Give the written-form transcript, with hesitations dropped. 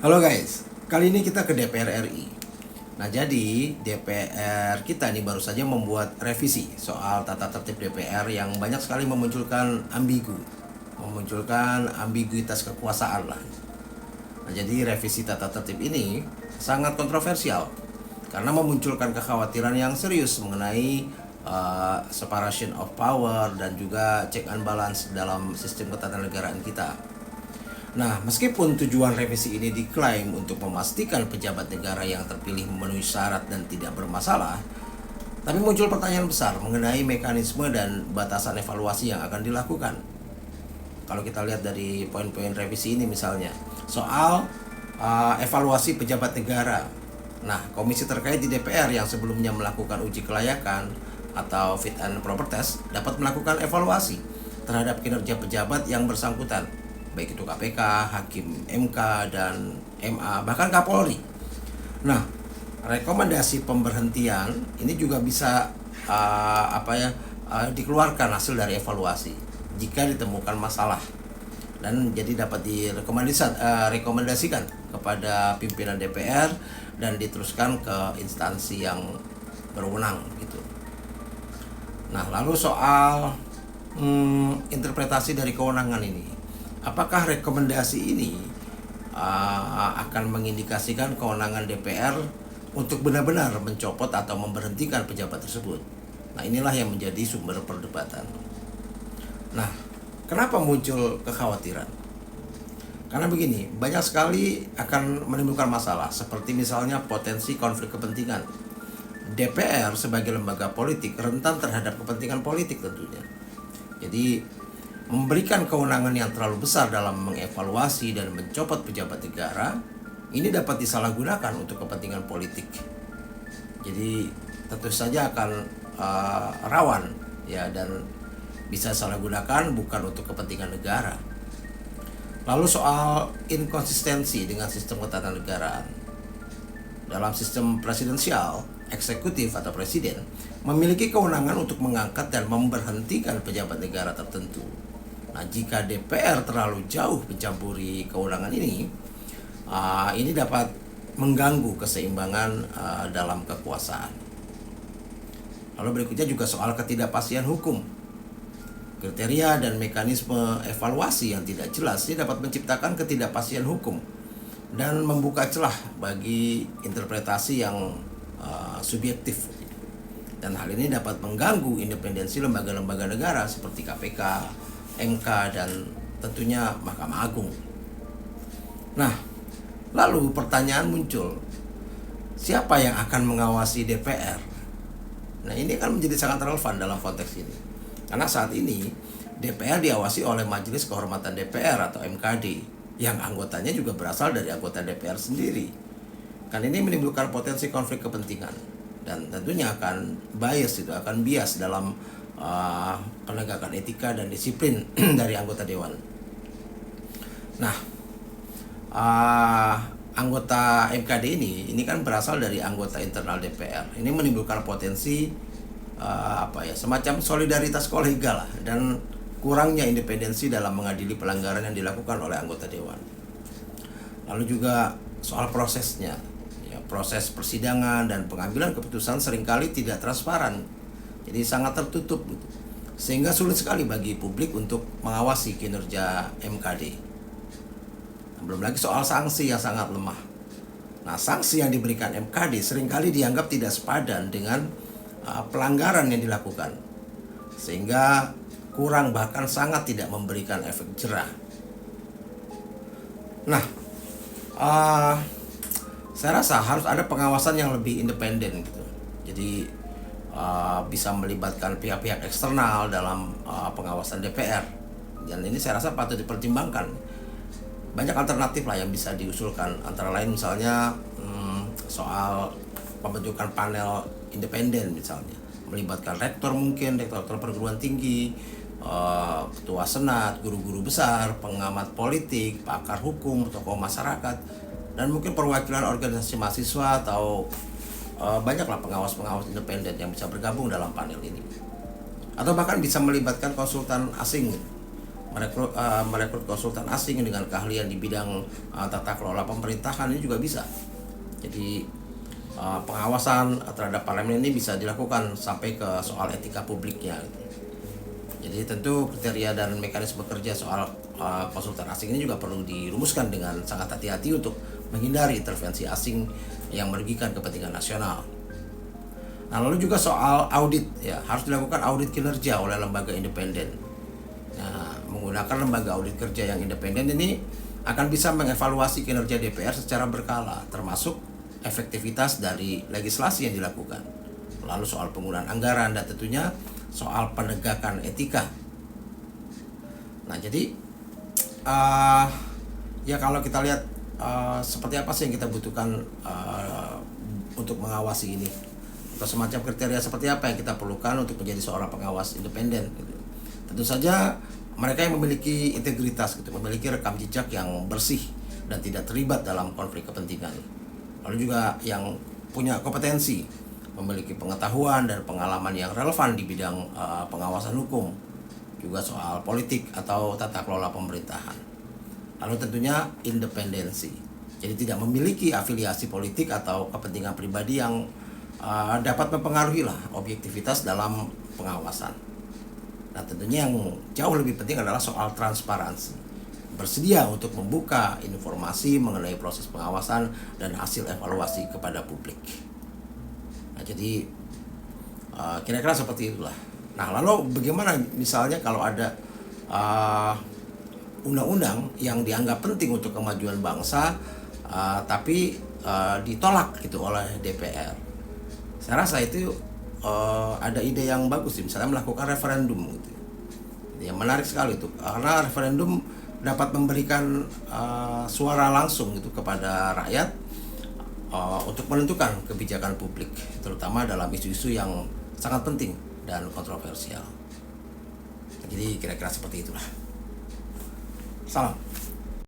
Halo guys, kali ini kita ke DPR RI. Nah, jadi DPR kita ini baru saja membuat revisi soal tata tertib DPR yang banyak sekali memunculkan ambiguitas kekuasaan lah. Nah, jadi revisi tata tertib ini sangat kontroversial karena memunculkan kekhawatiran yang serius mengenai separation of power dan juga check and balance dalam sistem ketatanegaraan kita. Nah, meskipun tujuan revisi ini diklaim untuk memastikan pejabat negara yang terpilih memenuhi syarat dan tidak bermasalah, tapi muncul pertanyaan besar mengenai mekanisme dan batasan evaluasi yang akan dilakukan. Kalau kita lihat dari poin-poin revisi ini misalnya, soal evaluasi pejabat negara. Nah, komisi terkait di DPR yang sebelumnya melakukan uji kelayakan atau fit and proper test dapat melakukan evaluasi terhadap kinerja pejabat yang bersangkutan, baik itu KPK, Hakim MK, dan MA, bahkan Kapolri. Nah, rekomendasi pemberhentian ini juga bisa dikeluarkan hasil dari evaluasi jika ditemukan masalah, dan jadi dapat direkomendasikan kepada pimpinan DPR dan diteruskan ke instansi yang berwenang gitu. Nah, lalu soal interpretasi dari kewenangan ini, apakah rekomendasi ini akan mengindikasikan kewenangan DPR untuk benar-benar mencopot atau memberhentikan pejabat tersebut? Nah, inilah yang menjadi sumber perdebatan. Nah, kenapa muncul kekhawatiran? Karena begini, banyak sekali akan menimbulkan masalah, seperti misalnya potensi konflik kepentingan. DPR sebagai lembaga politik rentan terhadap kepentingan politik tentunya. Jadi, memberikan kewenangan yang terlalu besar dalam mengevaluasi dan mencopot pejabat negara ini dapat disalahgunakan untuk kepentingan politik. Jadi tentu saja akan rawan ya, dan bisa salah gunakan bukan untuk kepentingan negara. Lalu soal inkonsistensi dengan sistem ketatanegaraan. Dalam sistem presidensial, eksekutif atau presiden memiliki kewenangan untuk mengangkat dan memberhentikan pejabat negara tertentu. Nah, jika DPR terlalu jauh mencampuri kewenangan ini dapat mengganggu keseimbangan dalam kekuasaan. Lalu berikutnya juga soal ketidakpastian hukum. Kriteria dan mekanisme evaluasi yang tidak jelas ini dapat menciptakan ketidakpastian hukum dan membuka celah bagi interpretasi yang subjektif. Dan hal ini dapat mengganggu independensi lembaga-lembaga negara seperti KPK, MK, dan tentunya Mahkamah Agung. Nah, lalu pertanyaan muncul, siapa yang akan mengawasi DPR? Nah, ini kan menjadi sangat relevan dalam konteks ini. Karena saat ini DPR diawasi oleh Majelis Kehormatan DPR atau MKD, yang anggotanya juga berasal dari anggota DPR sendiri. Kan ini menimbulkan potensi konflik kepentingan dan tentunya akan bias dalam penegakan etika dan disiplin dari anggota dewan. Nah, anggota MKD ini kan berasal dari anggota internal DPR. Ini menimbulkan potensi semacam solidaritas kolegial dan kurangnya independensi dalam mengadili pelanggaran yang dilakukan oleh anggota dewan. Lalu juga soal prosesnya, ya, proses persidangan dan pengambilan keputusan seringkali tidak transparan, jadi sangat tertutup, sehingga sulit sekali bagi publik untuk mengawasi kinerja MKD. Belum lagi soal sanksi yang sangat lemah. Nah, sanksi yang diberikan MKD seringkali dianggap tidak sepadan dengan pelanggaran yang dilakukan, sehingga kurang bahkan sangat tidak memberikan efek jerah. Nah, saya rasa harus ada pengawasan yang lebih independen gitu. Jadi bisa melibatkan pihak-pihak eksternal dalam pengawasan DPR, dan ini saya rasa patut dipertimbangkan. Banyak alternatif lah yang bisa diusulkan, antara lain misalnya soal pembentukan panel independen, misalnya melibatkan rektor perguruan tinggi, ketua senat, guru-guru besar, pengamat politik, pakar hukum, tokoh masyarakat, dan mungkin perwakilan organisasi mahasiswa atau banyaklah pengawas-pengawas independen yang bisa bergabung dalam panel ini. Atau bahkan bisa melibatkan konsultan asing merekrut konsultan asing dengan keahlian di bidang tata kelola pemerintahan ini juga bisa. Jadi pengawasan terhadap parlemen ini bisa dilakukan sampai ke soal etika publiknya. Jadi tentu kriteria dan mekanisme kerja soal konsultan asing ini juga perlu dirumuskan dengan sangat hati-hati untuk menghindari intervensi asing yang merugikan kepentingan nasional. Nah, lalu juga soal audit, ya harus dilakukan audit kinerja oleh lembaga independen. Nah, menggunakan lembaga audit kerja yang independen ini akan bisa mengevaluasi kinerja DPR secara berkala, termasuk efektivitas dari legislasi yang dilakukan. Lalu soal penggunaan anggaran dan tentunya soal penegakan etika. Nah, jadi ya kalau kita lihat seperti apa sih yang kita butuhkan untuk mengawasi ini, atau semacam kriteria seperti apa yang kita perlukan untuk menjadi seorang pengawas independen gitu. Tentu saja mereka yang memiliki integritas gitu, memiliki rekam jejak yang bersih dan tidak terlibat dalam konflik kepentingan. Lalu juga yang punya kompetensi, memiliki pengetahuan dan pengalaman yang relevan di bidang pengawasan hukum, juga soal politik atau tata kelola pemerintahan. Lalu tentunya independensi, jadi tidak memiliki afiliasi politik atau kepentingan pribadi yang dapat mempengaruhi objektivitas dalam pengawasan. Nah, tentunya yang jauh lebih penting adalah soal transparansi, bersedia untuk membuka informasi mengenai proses pengawasan dan hasil evaluasi kepada publik. Nah, jadi kira-kira seperti itulah. Nah, lalu bagaimana misalnya kalau ada undang-undang yang dianggap penting untuk kemajuan bangsa tapi ditolak gitu oleh DPR? Saya rasa itu ada ide yang bagus sih, misalnya melakukan referendum gitu. Yang menarik sekali itu, karena referendum dapat memberikan suara langsung gitu kepada rakyat untuk menentukan kebijakan publik, terutama dalam isu-isu yang sangat penting dan kontroversial. Jadi kira-kira seperti itulah. Salam.